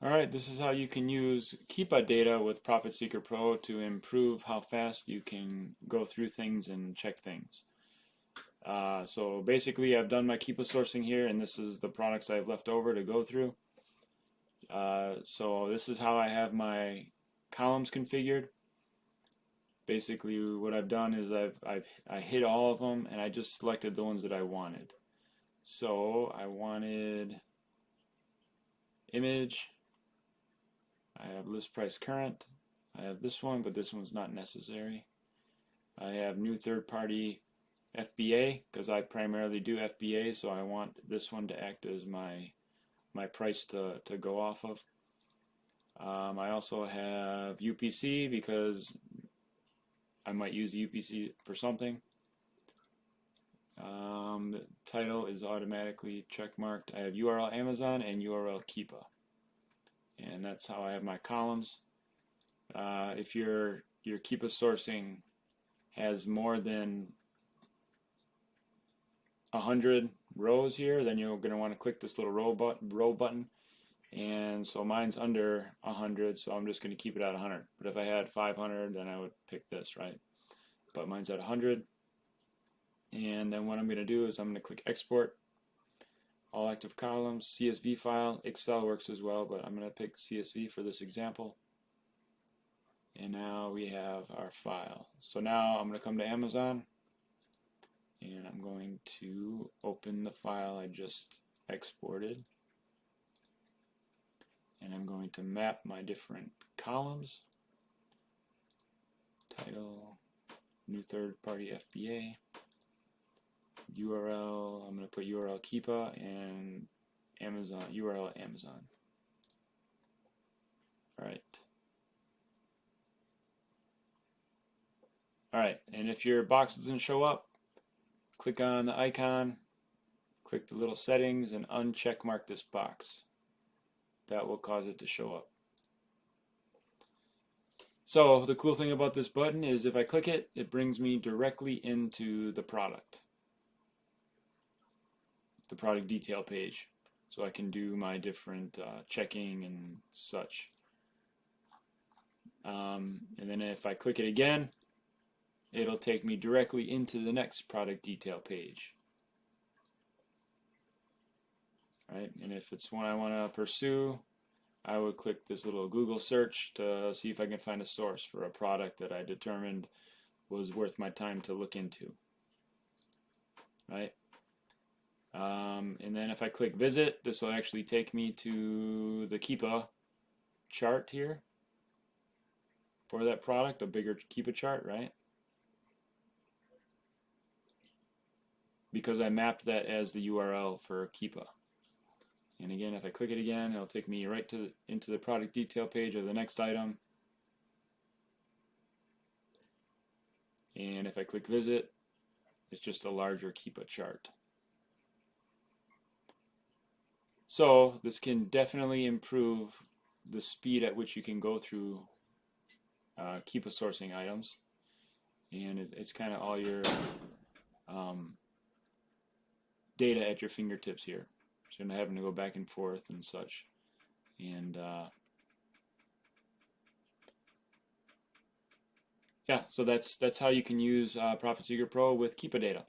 Alright, this is how you can use Keepa data with Profit Seeker Pro to improve how fast you can go through things and check things. So basically I've done my Keepa sourcing here, and this is the products I've left over to go through. So this is how I have my columns configured. Basically what I've done is I hit all of them, and I just selected the ones that I wanted. So I wanted image, I have list price current, I have this one, but this one's not necessary. I have new third party FBA because I primarily do FBA, so I want this one to act as my price to go off of. I also have UPC because I might use UPC for something. The title is automatically check marked. I have URL Amazon and URL Keepa, and that's how I have my columns. If your Keepa sourcing has more than 100 rows here, then you're going to want to click this little row button. And so mine's under 100, so I'm just going to keep it at 100. But if I had 500, then I would pick this, right? But mine's at 100. And then what I'm going to do is I'm going to click export all active columns, CSV file. Excel works as well, but I'm going to pick CSV for this example. And now we have our file. So now I'm going to come to Amazon, and I'm going to open the file I just exported, and I'm going to map my different columns. Title, new third party FBA, URL, I'm going to put URL Keepa, and Amazon, URL Amazon. Alright, and if your box doesn't show up, click on the icon, click the little settings, and uncheck mark this box. That will cause it to show up. So the cool thing about this button is if I click it, it brings me directly into the product detail page, so I can do my different checking and such. And then if I click it again, it'll take me directly into the next product detail page. Right? And if it's one I want to pursue, I would click this little Google search to see if I can find a source for a product that I determined was worth my time to look into. Right? And then if I click visit, this will actually take me to the Keepa chart here for that product, a bigger Keepa chart, right? Because I mapped that as the URL for Keepa. And again, if I click it again, it'll take me right into the product detail page of the next item. And if I click visit, it's just a larger Keepa chart. So this can definitely improve the speed at which you can go through Keepa sourcing items. And it's kind of all your data at your fingertips here. So you're not having to go back and forth and such. And yeah, so that's how you can use Profit Seeker Pro with Keepa data.